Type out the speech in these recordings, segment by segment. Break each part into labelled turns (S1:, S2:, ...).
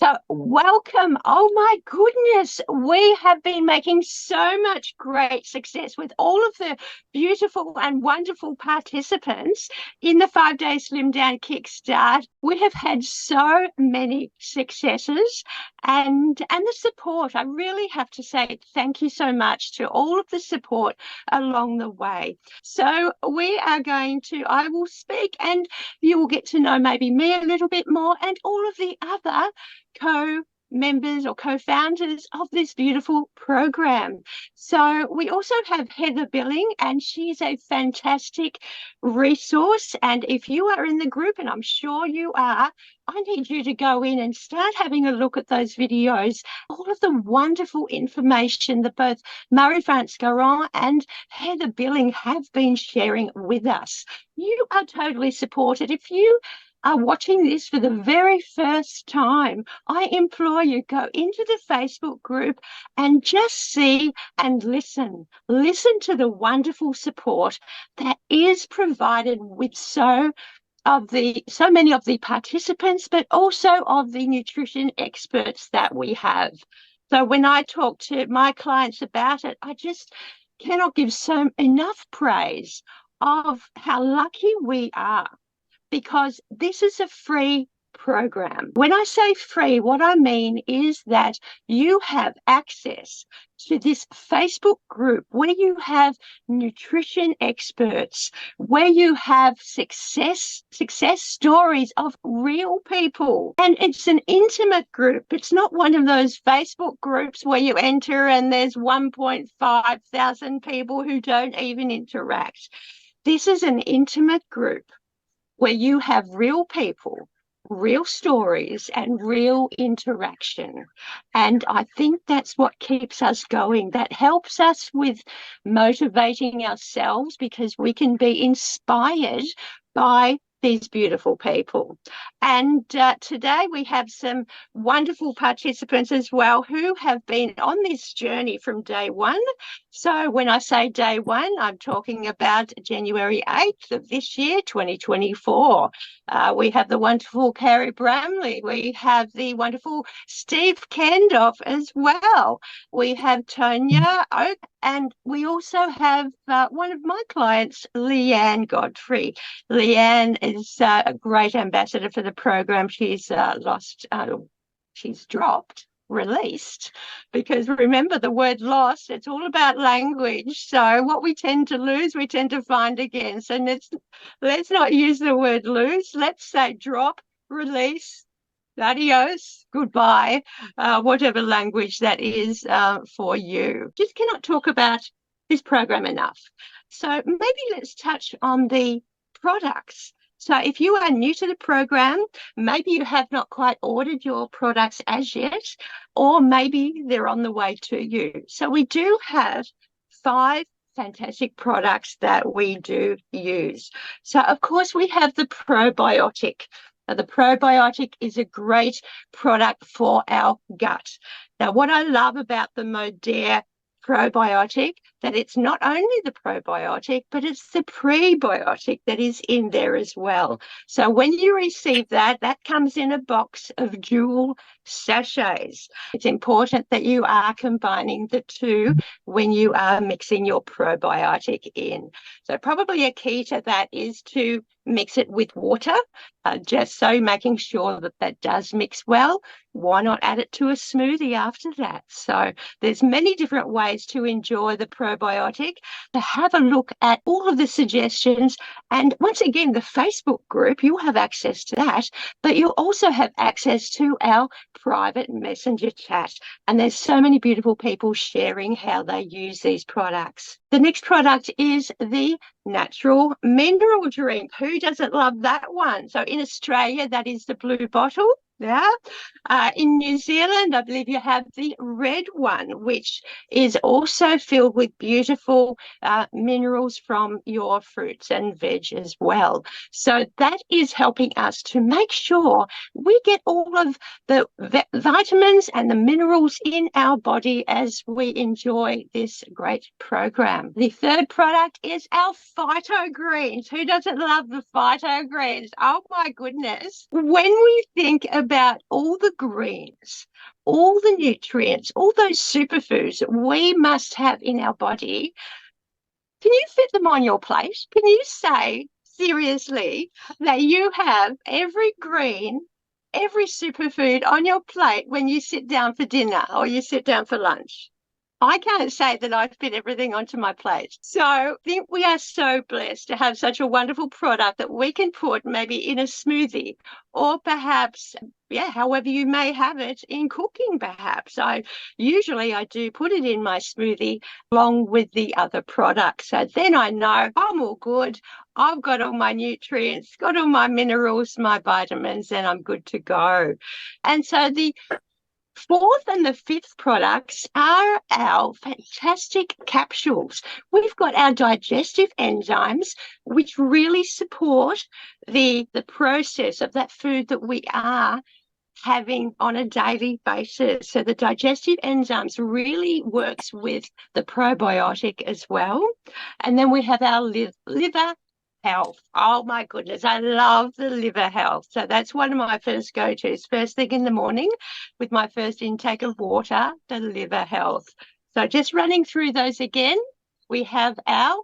S1: So welcome. Oh my goodness. We have been making so much great success with all of the beautiful and wonderful participants in the 5-day Slimdown Kickstart. We have had so many successes and the support. I really have to say thank you so much to all of the support along the way. So I will speak and you will get to know maybe me a little bit more and all of the other co-members or co-founders of this beautiful program. So we also have Heather Billing, and she's a fantastic resource. And if you are in the group, and I'm sure you are, I need you to go in and start having a look at those videos, all of the wonderful information that both Marie-France Garon and Heather Billing have been sharing with us. You are totally supported. If you are watching this for the very first time, I implore you, go into the Facebook group and just see and listen. Listen to the wonderful support that is provided with so many of the participants, but also of the nutrition experts that we have. So when I talk to my clients about it, I just cannot give enough praise of how lucky we are, because this is a free program. When I say free, what I mean is that you have access to this Facebook group where you have nutrition experts, where you have success stories of real people. And it's an intimate group. It's not one of those Facebook groups where you enter and there's 1.5 thousand people who don't even interact. This is an intimate group where you have real people, real stories, and real interaction. And I think that's what keeps us going. That helps us with motivating ourselves, because we can be inspired by these beautiful people. And today we have some wonderful participants as well who have been on this journey from day one. So when I say day one, I'm talking about January 8th of this year, 2024. We have the wonderful Carrie Bramley. We have the wonderful Steve Kendorf as well. We have Tonya Oak, and we also have one of my clients, Leanne Godfrey. Leanne is a great ambassador for the program. She's released, because remember, the word lost, it's all about language. So what we tend to lose, we tend to find again. So let's not use the word lose. Let's say drop, release, adios, goodbye, whatever language that is for you. Just cannot talk about this program enough. So maybe let's touch on the products. So if you are new to the program, maybe you have not quite ordered your products as yet, or maybe they're on the way to you. So we do have 5 fantastic products that we do use. So of course we have the probiotic. Now, the probiotic is a great product for our gut. Now, what I love about the Modere probiotic, that it's not only the probiotic, but it's the prebiotic that is in there as well. So when you receive that, that comes in a box of dual sachets. It's important that you are combining the two when you are mixing your probiotic in. So probably a key to that is to mix it with water, just so making sure that that does mix well. Why not add it to a smoothie after that? So there's many different ways to enjoy the probiotic. To have a look at all of the suggestions, and once again, the Facebook group, you'll have access to that, but you'll also have access to our private messenger chat. And there's so many beautiful people sharing how they use these products. The next product is the natural mineral drink. Who doesn't love that one? So in Australia, that is the blue bottle. Yeah. In New Zealand, I believe you have the red one, which is also filled with beautiful minerals from your fruits and veg as well. So that is helping us to make sure we get all of the vitamins and the minerals in our body as we enjoy this great program. The third product is our Phyto Greens. Who doesn't love the Phyto Greens? Oh my goodness. When we think about about all the greens, all the nutrients, all those superfoods that we must have in our body. Can you fit them on your plate? Can you say seriously that you have every green, every superfood on your plate when you sit down for dinner or you sit down for lunch? I can't say that I fit everything onto my plate. So I think we are so blessed to have such a wonderful product that we can put maybe in a smoothie, or perhaps, however you may have it in cooking, perhaps. I do put it in my smoothie along with the other products. So then I know I'm all good. I've got all my nutrients, got all my minerals, my vitamins, and I'm good to go. And so the fourth and the fifth products are our fantastic capsules. We've got our digestive enzymes, which really support the process of that food that we are having on a daily basis. So the digestive enzymes really works with the probiotic as well. And then we have our liver health. Oh my goodness, I love the liver health. So that's one of my first go-tos. First thing in the morning with my first intake of water, the liver health. So just running through those again, we have our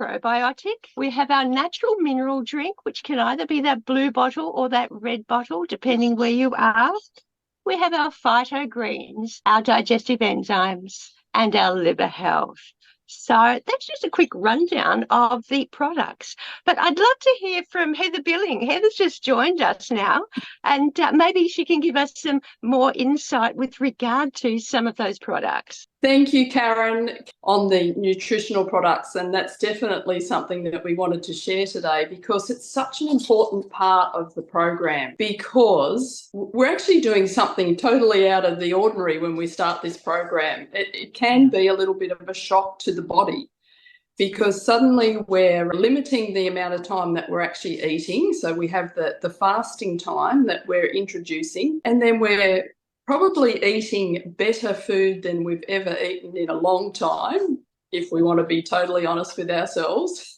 S1: probiotic. We have our natural mineral drink, which can either be that blue bottle or that red bottle, depending where you are. We have our phyto greens, our digestive enzymes, and our liver health. So that's just a quick rundown of the products. But I'd love to hear from Heather Billing. Heather's just joined us now, and maybe she can give us some more insight with regard to some of those products.
S2: Thank you, Karen, on the nutritional products, and that's definitely something that we wanted to share today because it's such an important part of the program, because we're actually doing something totally out of the ordinary when we start this program. It can be a little bit of a shock to the body because suddenly we're limiting the amount of time that we're actually eating. So we have the fasting time that we're introducing, and then we're probably eating better food than we've ever eaten in a long time, if we want to be totally honest with ourselves.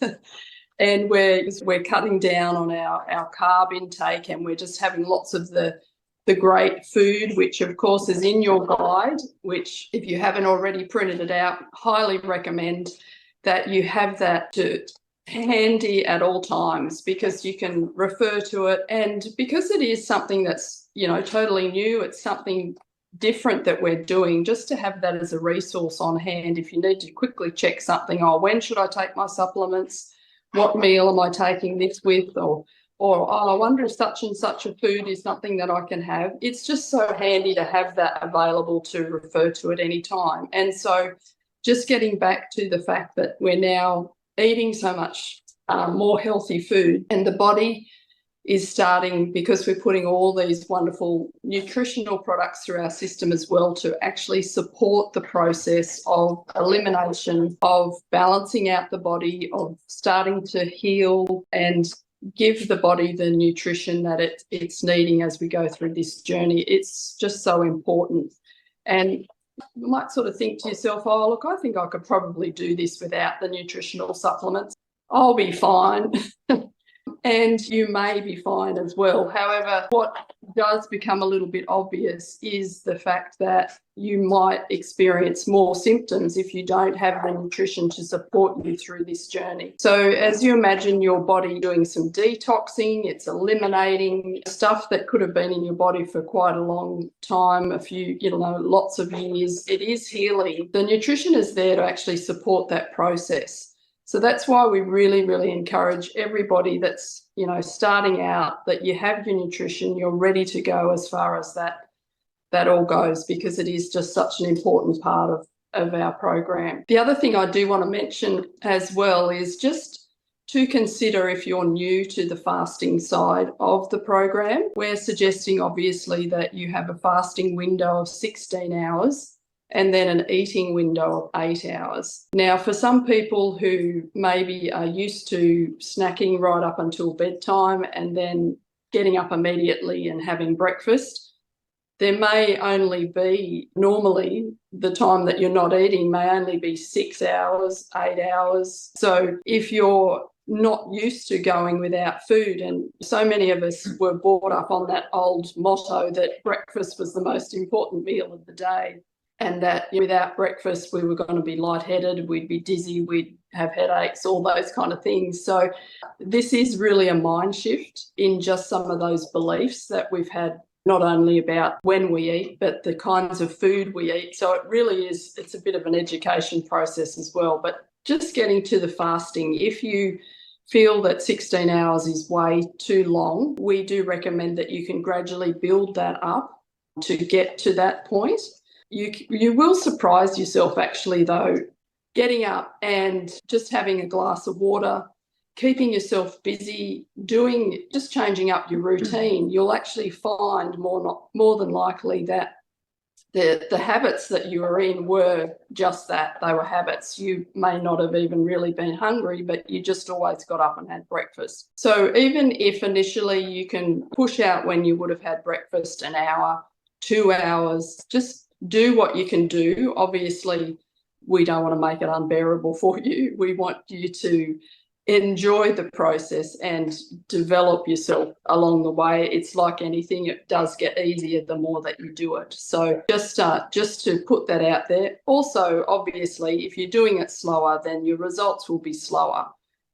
S2: And we're cutting down on our carb intake, and we're just having lots of the great food, which of course is in your guide, which if you haven't already printed it out, highly recommend that you have that handy at all times, because you can refer to it. And because it is something that's, totally new, it's something different that we're doing, just to have that as a resource on hand if you need to quickly check something. When should I take my supplements? What meal am I taking this with? Or I wonder if such and such a food is something that I can have. It's just so handy to have that available to refer to at any time. And so just getting back to the fact that we're now eating so much more healthy food, and the body is starting, because we're putting all these wonderful nutritional products through our system as well, to actually support the process of elimination, of balancing out the body, of starting to heal and give the body the nutrition that it's needing as we go through this journey. It's just so important. And you might sort of think to yourself, oh, look, I think I could probably do this without the nutritional supplements. I'll be fine. And you may be fine as well. However, what does become a little bit obvious is the fact that you might experience more symptoms if you don't have the nutrition to support you through this journey. So as you imagine your body doing some detoxing, it's eliminating stuff that could have been in your body for quite a long time, lots of years. It is healing. The nutrition is there to actually support that process. So that's why we really, really encourage everybody that's, starting out, that you have your nutrition, you're ready to go as far as that all goes, because it is just such an important part of our program. The other thing I do want to mention as well is just to consider, if you're new to the fasting side of the program, we're suggesting obviously that you have a fasting window of 16 hours and then an eating window of 8 hours. Now, for some people who maybe are used to snacking right up until bedtime and then getting up immediately and having breakfast, there may only be, normally the time that you're not eating may only be 6 hours, 8 hours. So if you're not used to going without food. And so many of us were brought up on that old motto that breakfast was the most important meal of the day, and that without breakfast we were going to be lightheaded, we'd be dizzy, we'd have headaches, all those kind of things. So this is really a mind shift in just some of those beliefs that we've had, not only about when we eat, but the kinds of food we eat. So it really is, it's a bit of an education process as well. But just getting to the fasting, if you feel that 16 hours is way too long, we do recommend that you can gradually build that up to get to that point. You will surprise yourself, actually, though, getting up and just having a glass of water, keeping yourself busy, just changing up your routine. You'll actually find more than likely that the habits that you were in were just that. They were habits. You may not have even really been hungry, but you just always got up and had breakfast. So even if initially you can push out when you would have had breakfast an hour, 2 hours, just do what you can do. Obviously, we don't want to make it unbearable for you. We want you to enjoy the process and develop yourself along the way. It's like anything, it does get easier the more that you do it. So just to put that out there. Also, obviously, if you're doing it slower, then your results will be slower.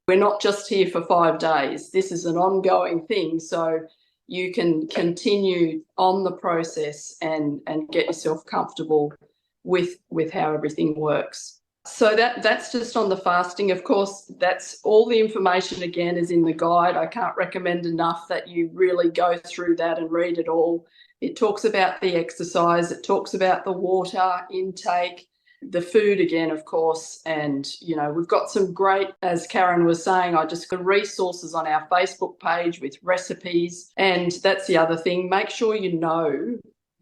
S2: We're not just here for 5 days. This is an ongoing thing. So you can continue on the process and get yourself comfortable with how everything works. So that's just on the fasting. Of course, that's all the information, again, is in the guide. I can't recommend enough that you really go through that and read it all. It talks about the exercise, it talks about the water intake, the food again, of course. And, we've got some great, as Karen was saying, I just got resources on our Facebook page with recipes. And that's the other thing. Make sure you know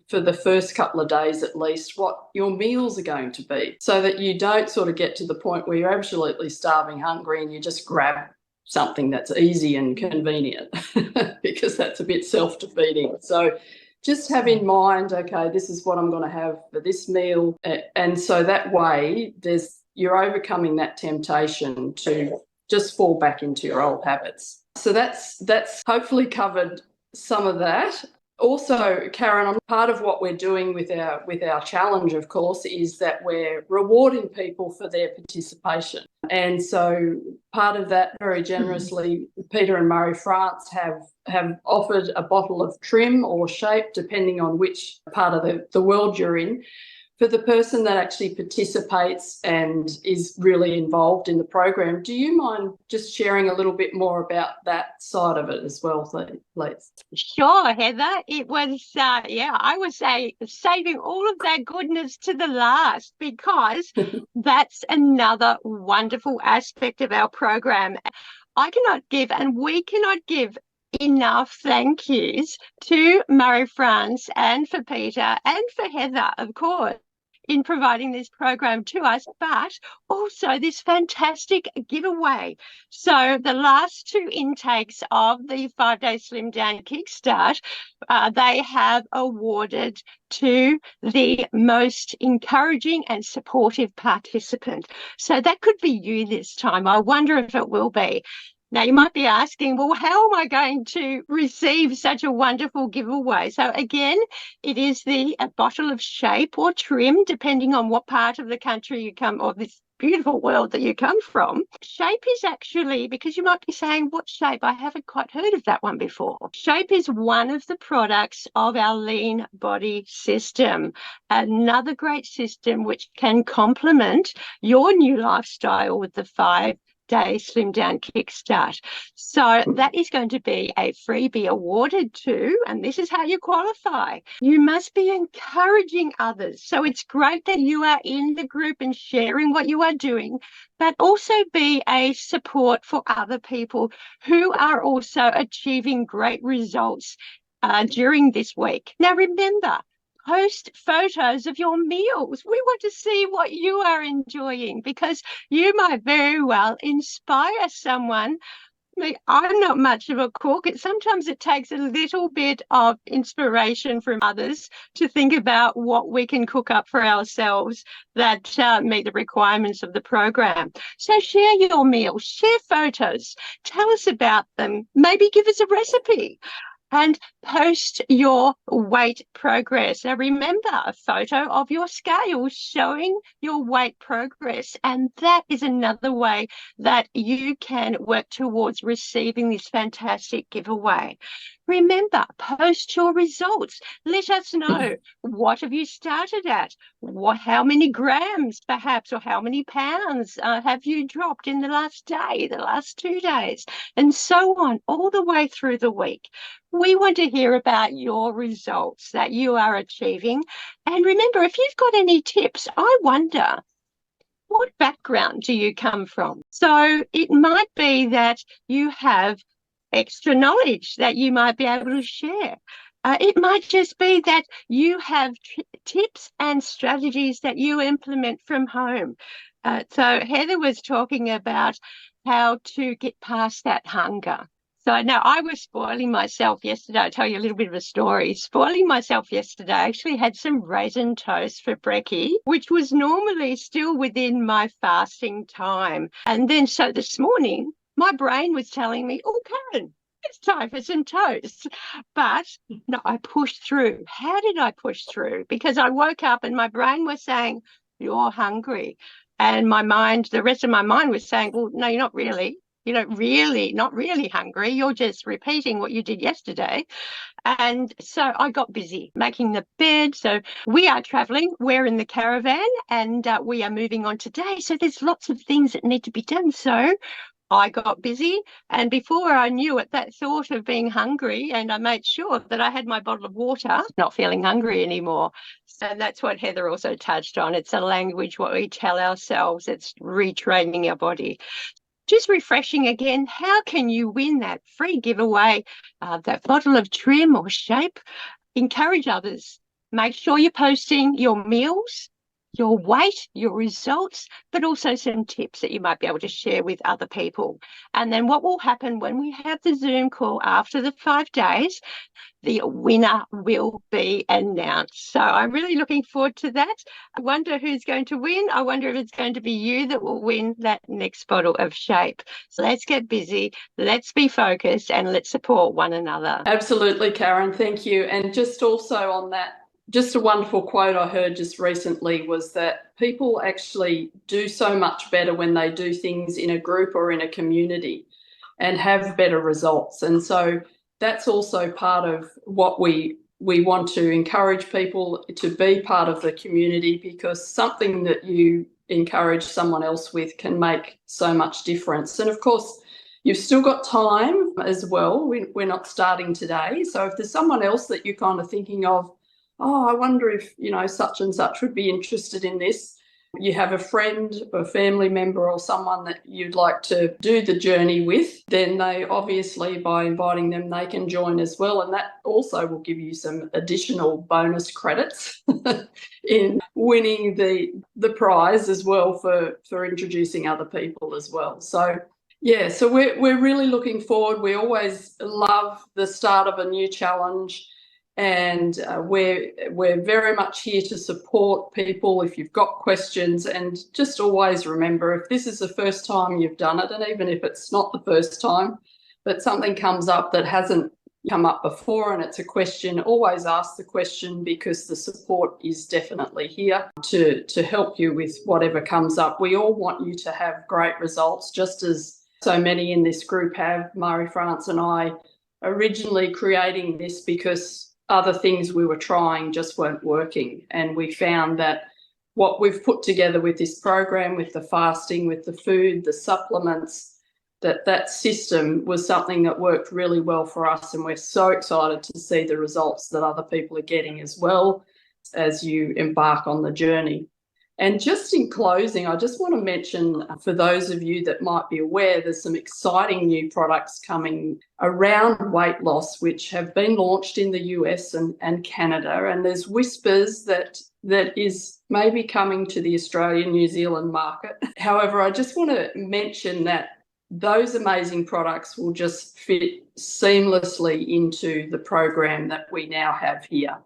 S2: for the first couple of days at least what your meals are going to be, so that you don't sort of get to the point where you're absolutely starving hungry and you just grab something that's easy and convenient because that's a bit self-defeating. So just have in mind, okay, this is what I'm going to have for this meal. And so that way you're overcoming that temptation to just fall back into your old habits. So that's hopefully covered some of that. Also, Karen, part of what we're doing with our challenge, of course, is that we're rewarding people for their participation. And so part of that, very generously, Peter and Murray France have offered a bottle of trim or shape, depending on which part of the world you're in, for the person that actually participates and is really involved in the program. Do you mind just sharing a little bit more about that side of it as well, please?
S1: Sure, Heather. It was, I was saving all of that goodness to the last, because that's another wonderful aspect of our program. I cannot give, and we cannot give, enough thank yous to Murray France and for Peter and for Heather, of course, in providing this program to us, but also this fantastic giveaway. So the last 2 intakes of the 5-day Slimdown Kickstart, they have awarded to the most encouraging and supportive participant. So that could be you this time. I wonder if it will be. Now, you might be asking, well, how am I going to receive such a wonderful giveaway? So again, it is a bottle of shape or trim, depending on what part of the country you come, or this beautiful world that you come from. Shape is actually, because you might be saying, what shape? I haven't quite heard of that one before. Shape is one of the products of our lean body system, another great system which can complement your new lifestyle with the 5-day Slimdown Kickstart. So that is going to be a freebie awarded to, and this is how you qualify. You must be encouraging others. So it's great that you are in the group and sharing what you are doing, but also be a support for other people who are also achieving great results during this week. Now, remember, post photos of your meals. We want to see what you are enjoying, because you might very well inspire someone I'm not much of a cook. Sometimes it takes a little bit of inspiration from others to think about what we can cook up for ourselves that meet the requirements of the program. So share your meals, share photos, tell us about them, maybe give us a recipe. And post your weight progress. Now, remember, a photo of your scale showing your weight progress. And that is another way that you can work towards receiving this fantastic giveaway. Remember, post your results. Let us know, what have you started at? How many grams, perhaps, or how many pounds have you dropped in the last day, the last 2 days, and so on, all the way through the week. We want to hear about your results that you are achieving. And remember, if you've got any tips, I wonder, what background do you come from? So it might be that you have extra knowledge that you might be able to share. It might just be that you have tips and strategies that you implement from home. So Heather was talking about how to get past that hunger. So now I was spoiling myself yesterday. I'll tell you a little bit of a story. Spoiling myself yesterday, I actually had some raisin toast for brekkie, which was normally still within my fasting time. And then so this morning, my brain was telling me, oh, Karen, it's time for some toast. But no, I pushed through. How did I push through? Because I woke up and my brain was saying, you're hungry. And my mind, the rest of my mind was saying, well, no, you're not really. You're not really hungry. You're just repeating what you did yesterday. And so I got busy making the bed. So we are traveling. We're in the caravan and we are moving on today. So there's lots of things that need to be done. So I got busy, and before I knew it, that thought of being hungry, and I made sure that I had my bottle of water, not feeling hungry anymore. So that's what Heather also touched on. It's a language, what we tell ourselves. It's retraining our body. Just refreshing again, how can you win that free giveaway, that bottle of trim or shape? Encourage others. Make sure you're posting your meals, your weight, your results, but also some tips that you might be able to share with other people. And then what will happen when we have the Zoom call after the 5 days, the winner will be announced. So I'm really looking forward to that. I wonder who's going to win. I wonder if it's going to be you that will win that next bottle of shape. So let's get busy, let's be focused, and let's support one another.
S2: Absolutely, Karen. Thank you. And just also on that, just a wonderful quote I heard just recently was that people actually do so much better when they do things in a group or in a community and have better results. And so that's also part of what we want to encourage people to be part of the community, because something that you encourage someone else with can make so much difference. And of course, you've still got time as well. We're not starting today. So if there's someone else that you're kind of thinking of, oh, I wonder if, such and such would be interested in this. You have a friend or family member or someone that you'd like to do the journey with, then they obviously, by inviting them, they can join as well. And that also will give you some additional bonus credits in winning the prize as well for introducing other people as well. So yeah, so we're really looking forward. We always love the start of a new challenge. And we're very much here to support people if you've got questions. And just always remember, if this is the first time you've done it, and even if it's not the first time, but something comes up that hasn't come up before and it's a question, always ask the question, because the support is definitely here to help you with whatever comes up. We all want you to have great results, just as so many in this group have. Murray France and I originally creating this because other things we were trying just weren't working. And we found that what we've put together with this program, with the fasting, with the food, the supplements, that system was something that worked really well for us. And we're so excited to see the results that other people are getting as well as you embark on the journey. And just in closing, I just want to mention, for those of you that might be aware, there's some exciting new products coming around weight loss, which have been launched in the US and Canada. And there's whispers that is maybe coming to the Australian, New Zealand market. However, I just want to mention that those amazing products will just fit seamlessly into the program that we now have here.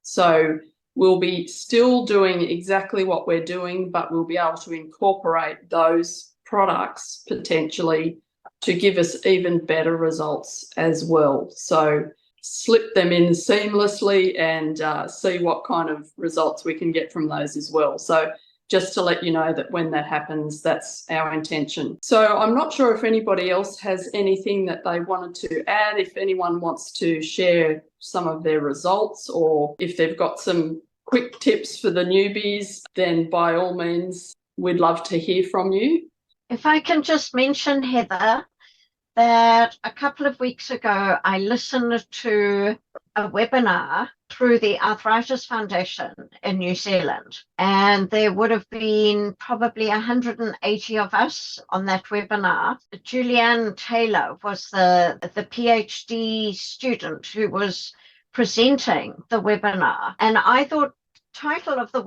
S2: So we'll be still doing exactly what we're doing, but we'll be able to incorporate those products potentially to give us even better results as well. So slip them in seamlessly and see what kind of results we can get from those as well. So just to let you know that when that happens, that's our intention. So I'm not sure if anybody else has anything that they wanted to add, if anyone wants to share some of their results, or if they've got some quick tips for the newbies, then by all means, we'd love to hear from you.
S3: If I can just mention, Heather, that a couple of weeks ago, I listened to a webinar through the Arthritis Foundation in New Zealand. And there would have been probably 180 of us on that webinar. Julianne Taylor was the PhD student who was presenting the webinar. And I thought the title of the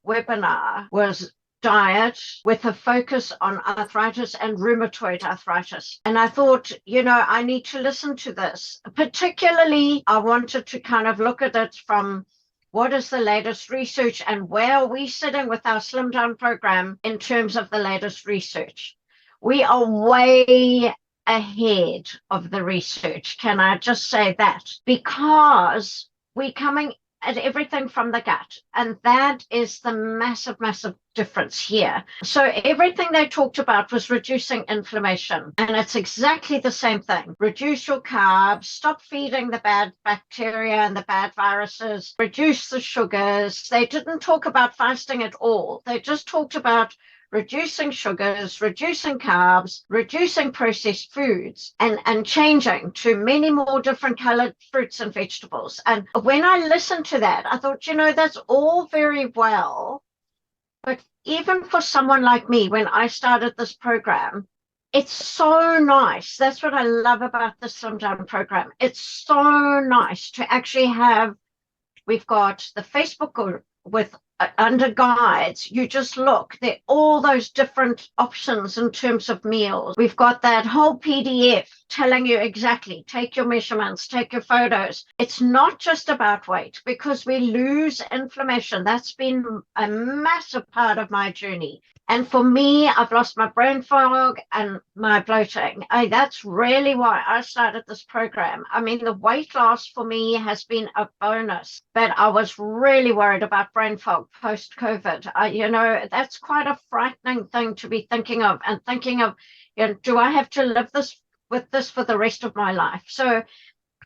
S3: webinar was Diet with a focus on arthritis and rheumatoid arthritis. And I thought, I need to listen to this. Particularly, I wanted to kind of look at it from what is the latest research and where are we sitting with our SlimDown program in terms of the latest research. We are way ahead of the research. Can I just say that? Because we're coming at everything from the gut. And that is the massive, massive difference here. So everything they talked about was reducing inflammation. And it's exactly the same thing. Reduce your carbs, stop feeding the bad bacteria and the bad viruses, reduce the sugars. They didn't talk about fasting at all. They just talked about reducing sugars, reducing carbs, reducing processed foods, and changing to many more different colored fruits and vegetables. And when I listened to that, I thought, that's all very well. But even for someone like me, when I started this program, it's so nice. That's what I love about the SlimDown program. It's so nice to actually have, we've got the Facebook with under guides. You just look, there are all those different options in terms of meals. We've got that whole PDF telling you exactly, take your measurements, take your photos. It's not just about weight, because we lose inflammation. That's been a massive part of my journey. And for me, I've lost my brain fog and my bloating. That's really why I started this program. I mean, the weight loss for me has been a bonus, but I was really worried about brain fog post-COVID. That's quite a frightening thing to be thinking of, and thinking of, do I have to live with this for the rest of my life? So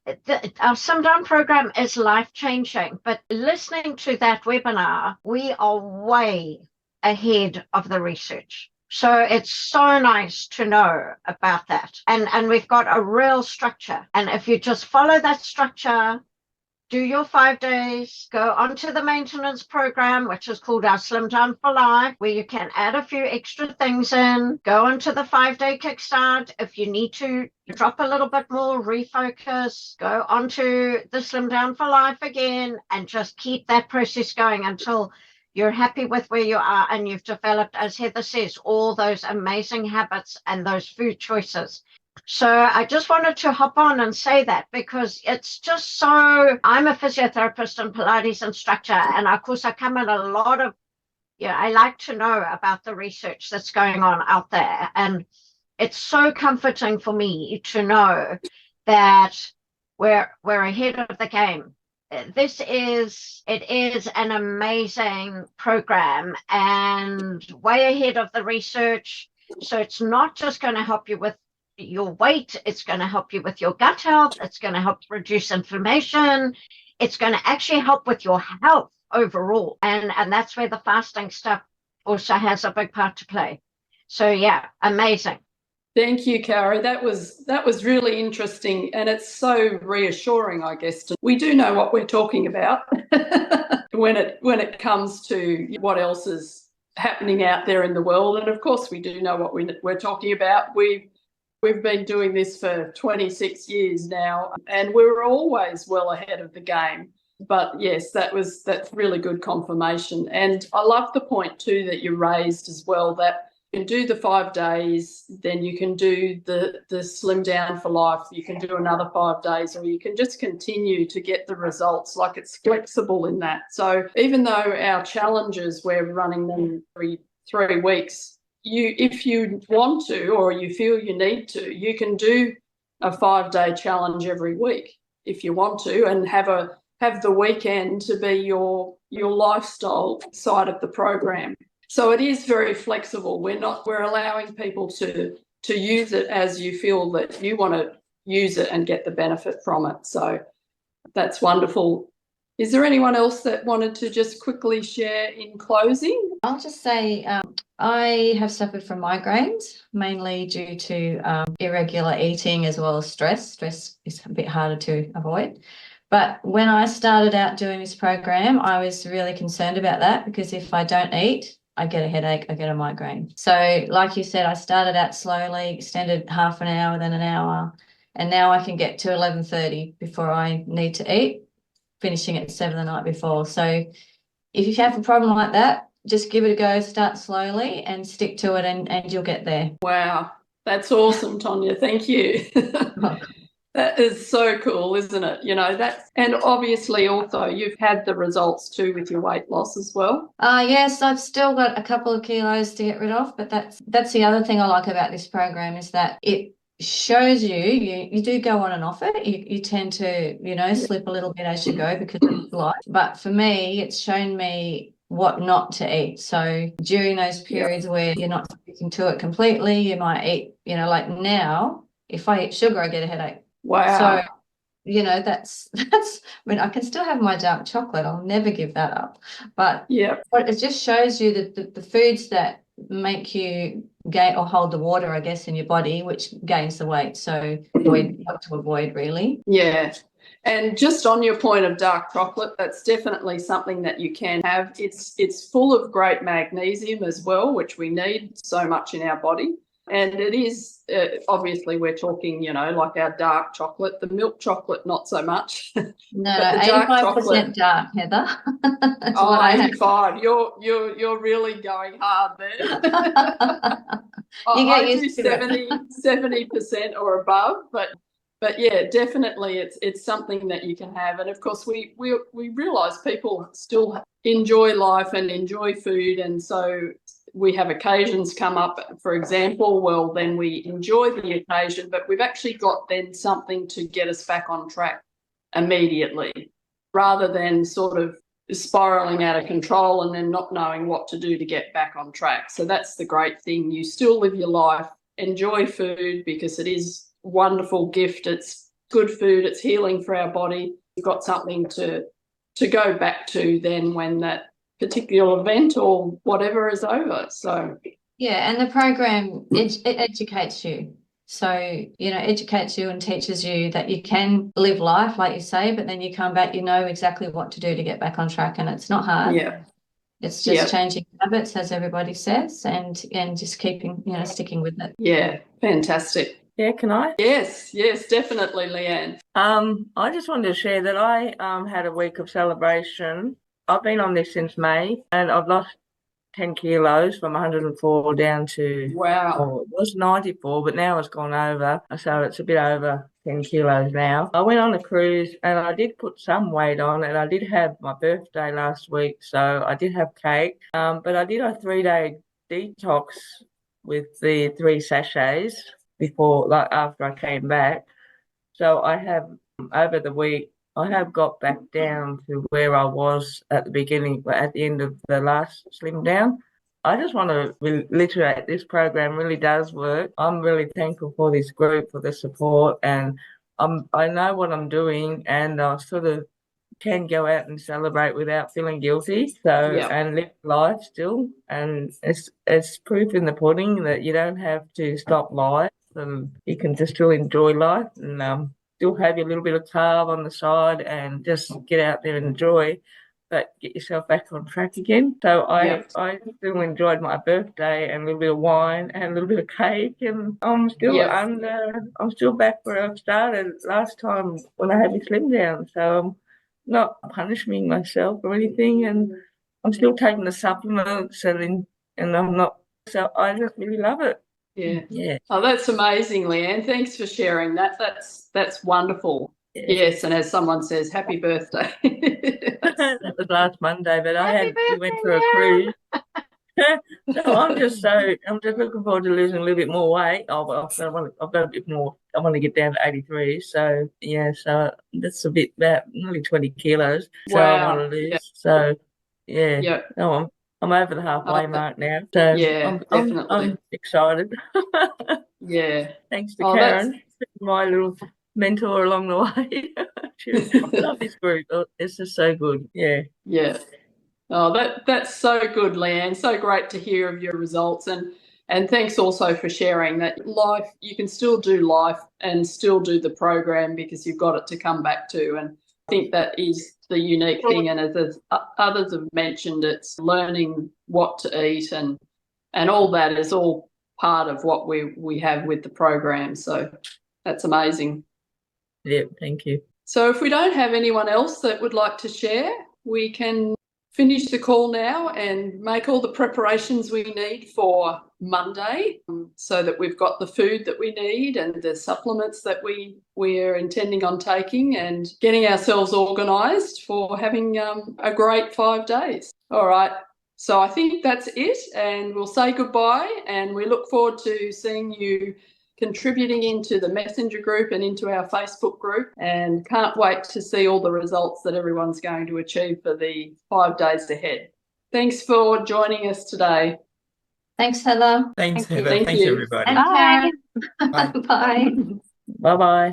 S3: our SlimDown program is life-changing, but listening to that webinar, we are way ahead of the research. So it's so nice to know about that. And we've got a real structure. And if you just follow that structure, do your 5 days, go onto the maintenance program, which is called our SlimDown for Life, where you can add a few extra things in, go onto the 5-day kickstart. If you need to drop a little bit more, refocus, go onto the SlimDown for Life again, and just keep that process going until you're happy with where you are and you've developed, as Heather says, all those amazing habits and those food choices. So I just wanted to hop on and say that, because it's just so, I'm a physiotherapist and Pilates instructor, and of course I come in a lot of, I like to know about the research that's going on out there. And it's so comforting for me to know that we're ahead of the game. It is an amazing program and way ahead of the research. So it's not just going to help you with your weight, it's going to help you with your gut health, it's going to help reduce inflammation, it's going to actually help with your health overall. And that's where the fasting stuff also has a big part to play. So yeah, amazing.
S2: Thank you, Carrie. That was really interesting, and it's so reassuring, I guess. We do know what we're talking about when it comes to what else is happening out there in the world, and of course we do know what we're talking about. We've been doing this for 26 years now, and we're always well ahead of the game. But yes, that's really good confirmation, and I love the point too that you raised as well, that You can do the 5 days, then you can do the Slim Down for Life. You can do another 5 days, or you can just continue to get the results. Like, it's flexible in that. So even though our challenges, we're running them every 3 weeks, if you want to, or you feel you need to, you can do a 5-day challenge every week if you want to, and have the weekend to be your lifestyle side of the program. So it is very flexible. We're allowing people to use it as you feel that you want to use it and get the benefit from it. So that's wonderful. Is there anyone else that wanted to just quickly share in closing?
S4: I'll just say I have suffered from migraines, mainly due to irregular eating as well as stress. Stress is a bit harder to avoid. But when I started out doing this program, I was really concerned about that, because if I don't eat, I get a headache, I get a migraine. So like you said, I started out slowly, extended half an hour, then an hour, and now I can get to 11:30 before I need to eat, finishing at 7 the night before. So if you have a problem like that, just give it a go, start slowly and stick to it, and you'll get there.
S2: Wow, that's awesome, Tonya. Thank you. That is so cool, isn't it? You know, and obviously also you've had the results too with your weight loss as well.
S4: Yes, I've still got a couple of kilos to get rid of, but that's the other thing I like about this program, is that it shows you do go on and off it. You tend to, slip a little bit as you go because it's life. But for me, it's shown me what not to eat. So during those periods where you're not sticking to it completely, you might eat, like now, if I eat sugar, I get a headache.
S2: Wow.
S4: So, that's I mean, I can still have my dark chocolate. I'll never give that up. But it just shows you that the foods that make you gain or hold the water, I guess, in your body, which gains the weight. So what to avoid, really.
S2: Yeah. And just on your point of dark chocolate, that's definitely something that you can have. It's full of great magnesium as well, which we need so much in our body. And it is, obviously we're talking, like our dark chocolate, the milk chocolate, not so much.
S4: No, 85% dark, Heather.
S2: Oh, 85. You're really going hard there. I do 70% or above, but yeah, definitely it's something that you can have. And of course we realise people still enjoy life and enjoy food, and so we have occasions come up, for example, well, then we enjoy the occasion, but we've actually got then something to get us back on track immediately, rather than sort of spiraling out of control and then not knowing what to do to get back on track. So that's the great thing. You still live your life, enjoy food, because it is a wonderful gift. It's good food. It's healing for our body. You've got something to go back to then when that particular event or whatever is over. So
S4: yeah, and the program it educates you. So educates you and teaches you that you can live life like you say, but then you come back, you know exactly what to do to get back on track, and it's not hard.
S2: Yeah,
S4: it's just changing habits, as everybody says, and just keeping sticking with it.
S2: Yeah, fantastic.
S5: Yeah, can I?
S2: Yes, definitely, Leanne.
S5: I just wanted to share that I had a week of celebration. I've been on this since May, and I've lost 10 kilos from 104 down to,
S2: wow.
S5: It was 94, but now it's gone over, so it's a bit over 10 kilos now. I went on a cruise and I did put some weight on, and I did have my birthday last week, so I did have cake, but I did a 3-day detox with the 3 sachets after I came back. So I have, over the week, I have got back down to where I was at the beginning, at the end of the last Slim Down. I just want to reiterate, this program really does work. I'm really thankful for this group, for the support, and I know what I'm doing, and I sort of can go out and celebrate without feeling guilty. And live life still. And it's proof in the pudding that you don't have to stop life, and you can just still enjoy life and still have your little bit of carb on the side and just get out there and enjoy, but get yourself back on track again. So I still enjoyed my birthday and a little bit of wine and a little bit of cake, and I'm still I'm still back where I started last time when I had my Slim Down. So I'm not punishing myself or anything, and I'm still taking the supplements, and I'm not So I just really love it.
S2: Yeah.
S5: Yeah.
S2: Oh, that's amazing, Leanne. Thanks for sharing that. That's wonderful. Yes, and as someone says, happy birthday.
S5: That was last Monday, but we went
S3: birthday,
S5: for a
S3: Leanne.
S5: cruise. So I'm just looking forward to losing a little bit more weight. I've got a bit more. I want to get down to 83. So yeah, so that's about nearly 20 kilos. So I want to lose.
S2: Yeah.
S5: So yeah.
S2: Yeah.
S5: No, I'm over the halfway mark now. So
S2: Yeah, definitely.
S5: I'm excited.
S2: Yeah.
S5: Thanks to
S2: Oh,
S5: Karen, my little mentor along the way. I love this group. It's just so good. Yeah.
S2: Yeah. Oh, that's so good, Leanne. So great to hear of your results, and thanks also for sharing that life. You can still do life and still do the program because you've got it to come back to. And I think that is the unique thing. And as others have mentioned, it's learning what to eat and all that is all part of what we have with the program. So that's amazing.
S5: Yeah. Thank you.
S2: So if we don't have anyone else that would like to share, we can finish the call now and make all the preparations we need for Monday so that we've got the food that we need and the supplements that we're intending on taking and getting ourselves organised for having a great 5 days. All right. So I think that's it, and we'll say goodbye, and we look forward to seeing you contributing into the messenger group and into our Facebook group, and can't wait to see all the results that everyone's going to achieve for the 5 days ahead. Thanks for joining us today.
S4: Thanks, Heather.
S6: Thanks,
S4: Thank you.
S6: Heather.
S2: Thank
S6: Thanks,
S2: you.
S6: everybody.
S4: And
S1: Bye.
S4: Karen. Bye.
S5: Bye bye.